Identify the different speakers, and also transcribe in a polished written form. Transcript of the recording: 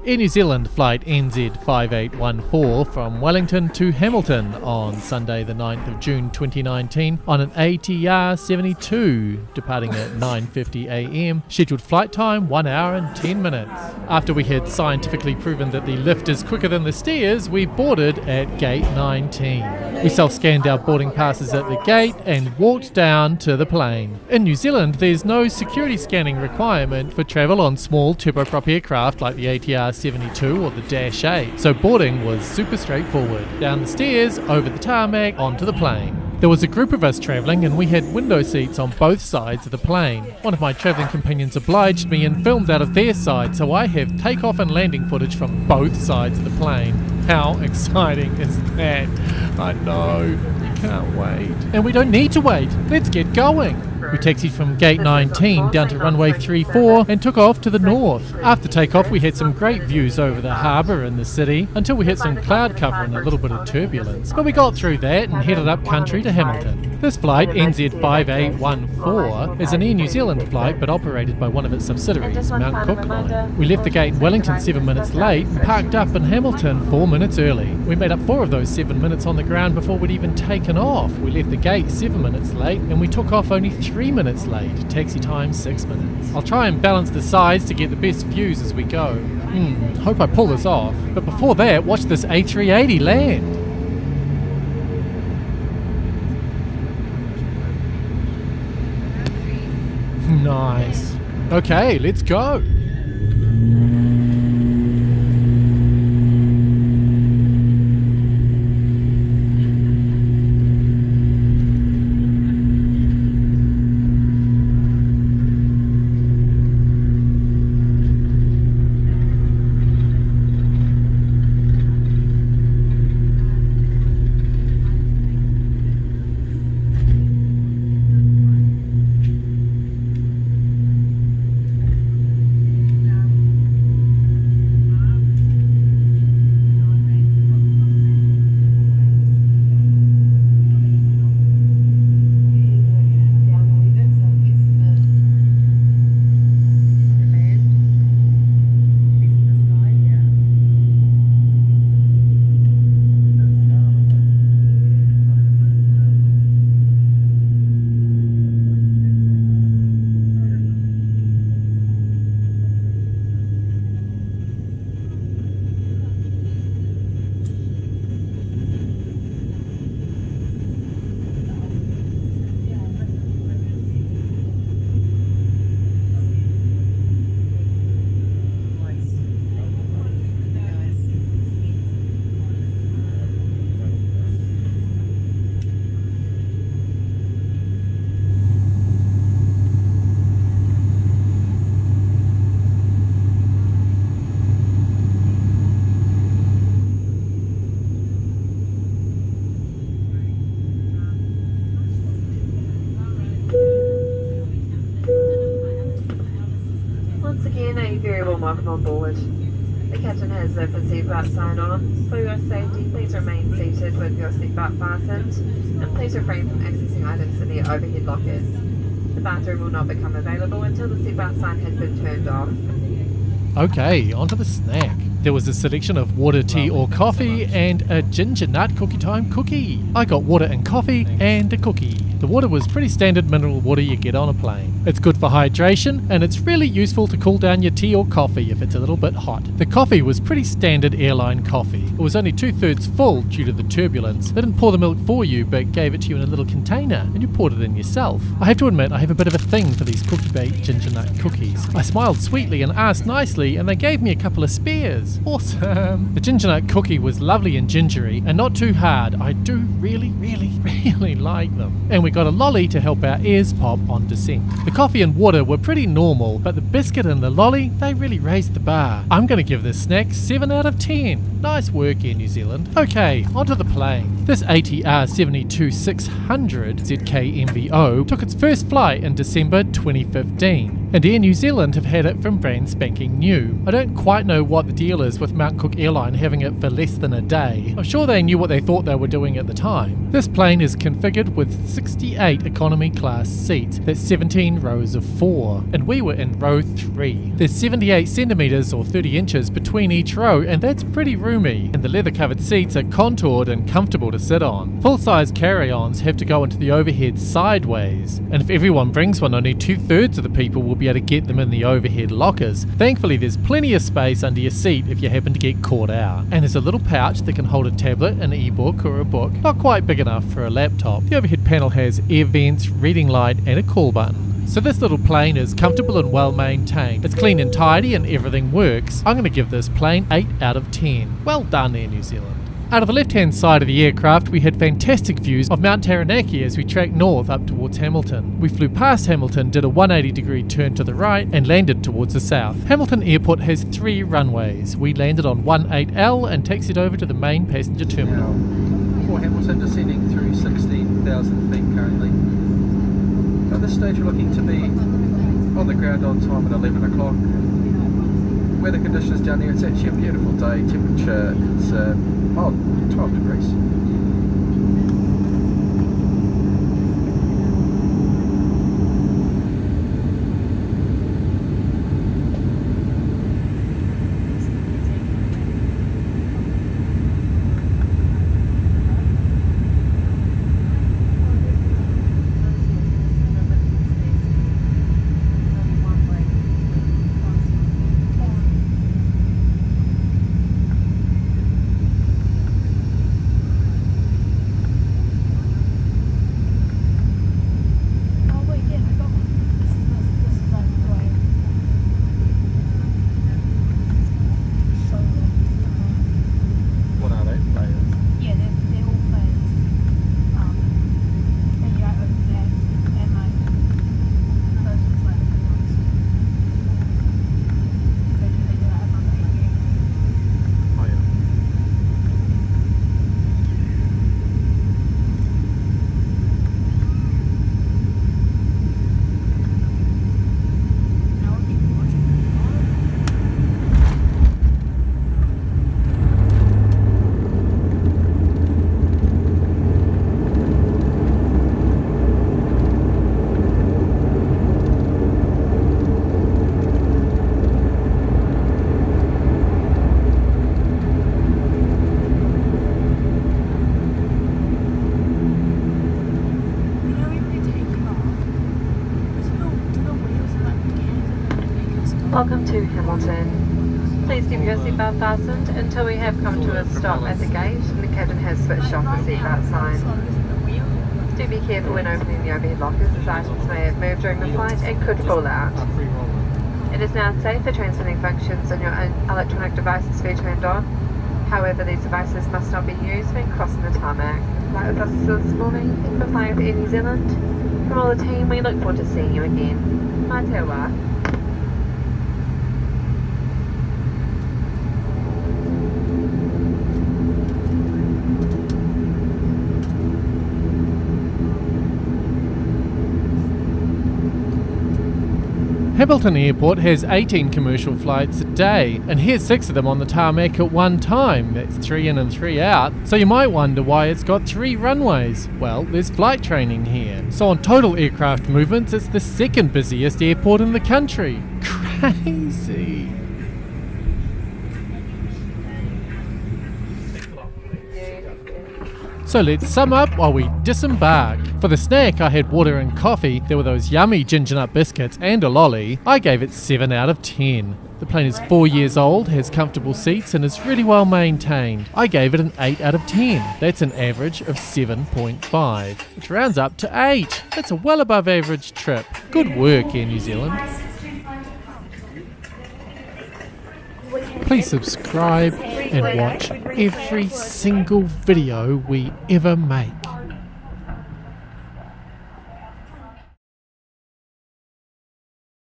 Speaker 1: Air New Zealand flight NZ5814 from Wellington to Hamilton on Sunday the 9th of June 2019 on an ATR 72, departing at 9:50 AM, scheduled flight time 1 hour and 10 minutes. After we had scientifically proven that the lift is quicker than the stairs, we boarded at gate 19. We self-scanned our boarding passes at the gate and walked down to the plane. In New Zealand, there's no security scanning requirement for travel on small turboprop aircraft like the ATR 72 or the Dash 8, so boarding was super straightforward. Down the stairs, over the tarmac, onto the plane. There was a group of us travelling and we had window seats on both sides of the plane. One of my travelling companions obliged me and filmed out of their side, so I have takeoff and landing footage from both sides of the plane. How exciting is that? I know, you can't wait. And we don't need to wait, let's get going. We taxied from gate 19 down to runway 34 and took off to the north. After takeoff we had some great views over the harbour and the city until we hit some cloud cover and a little bit of turbulence. But we got through that and headed up country to Hamilton. This flight, NZ5814, is an Air New Zealand flight but operated by one of its subsidiaries, Mount Cook Line. We left the gate in Wellington 7 minutes late and parked up in Hamilton 4 minutes early. We made up 4 of those 7 minutes on the ground before we'd even taken off. We left the gate 7 minutes late and we took off only 3 minutes late, taxi time 6 minutes. I'll try and balance the sides to get the best views as we go. Hope I pull this off. But before that, watch this A380 land. Nice. Okay, let's go.
Speaker 2: Welcome on board. The captain has the seatbelt sign on. For your safety, please remain seated with your seatbelt fastened, and please refrain from accessing items in the overhead lockers. The bathroom will not become available until the seatbelt sign has been turned off.
Speaker 1: Okay, onto the snack. There was a selection of water, tea or coffee and a ginger nut cookie time cookie. I got water and coffee and a cookie. The water was pretty standard mineral water you get on a plane. It's good for hydration and it's really useful to cool down your tea or coffee if it's a little bit hot. The coffee was pretty standard airline coffee. It was only 2/3 full due to the turbulence. They didn't pour the milk for you but gave it to you in a little container and you poured it in yourself. I have to admit I have a bit of a thing for these cookie baked ginger nut cookies. I smiled sweetly and asked nicely and they gave me a couple of spares. Awesome! The ginger nut cookie was lovely and gingery and not too hard. I do really like them. And we got a lolly to help our ears pop on descent. The coffee and water were pretty normal, but the biscuit and the lolly, they really raised the bar. I'm going to give this snack 7 out of 10. Nice work, Air New Zealand. Okay, onto the plane. This ATR 72-600 ZK-MVO took its first flight in December 2015. And Air New Zealand have had it from brand spanking new. I don't quite know what the deal is with Mount Cook Airline having it for less than a day. I'm sure they knew what they thought they were doing at the time. This plane is configured with 68 economy class seats. That's 17 rows of 4. And we were in row 3. There's 78 centimetres or 30 inches between each row, and that's pretty roomy. And the leather covered seats are contoured and comfortable to sit on. Full-size carry-ons have to go into the overhead sideways. And if everyone brings one, only 2/3 of the people will be able to get them in the overhead lockers. Thankfully there's plenty of space under your seat if you happen to get caught out. And there's a little pouch that can hold a tablet, an e-book or a book, not quite big enough for a laptop. The overhead panel has air vents, reading light and a call button. So this little plane is comfortable and well maintained. It's clean and tidy and everything works. I'm going to give this plane 8 out of 10. Well done, Air New Zealand. Out of the left-hand side of the aircraft, we had fantastic views of Mount Taranaki as we tracked north up towards Hamilton. We flew past Hamilton, did a 180-degree turn to the right, and landed towards the south. Hamilton Airport has 3 runways. We landed on 18L and taxied over to the main passenger terminal.
Speaker 3: For Hamilton, descending through 16,000 feet currently. At this stage, we're looking to be on the ground on time at 11 o'clock. Weather conditions down there, it's actually a beautiful day. Temperature is 12 degrees.
Speaker 2: Welcome to Hamilton. Please keep your seatbelt fastened until we have come to a stop at the gate and the captain has switched off the seatbelt sign. Do be careful when opening the overhead lockers as items may have moved during the flight and could fall out. It is now safe for transmitting functions and your own electronic devices to be turned on. However, these devices must not be used when crossing the tarmac. Flight with us this morning, thank you for flying with Air New Zealand. From all the team, we look forward to seeing you again. Mā te wā.
Speaker 1: Hamilton Airport has 18 commercial flights a day, and here's 6 of them on the tarmac at one time. That's 3 in and 3 out. So you might wonder why it's got 3 runways. Well, there's flight training here. So on total aircraft movements, it's the 2nd busiest airport in the country. Crazy. So let's sum up while we disembark. For the snack I had water and coffee, there were those yummy ginger nut biscuits and a lolly. I gave it 7 out of 10. The plane is 4 years old, has comfortable seats and is really well maintained. I gave it an 8 out of 10. That's an average of 7.5, which rounds up to 8. That's a well above average trip. Good work, Air New Zealand. Please subscribe and watch every single video we ever make.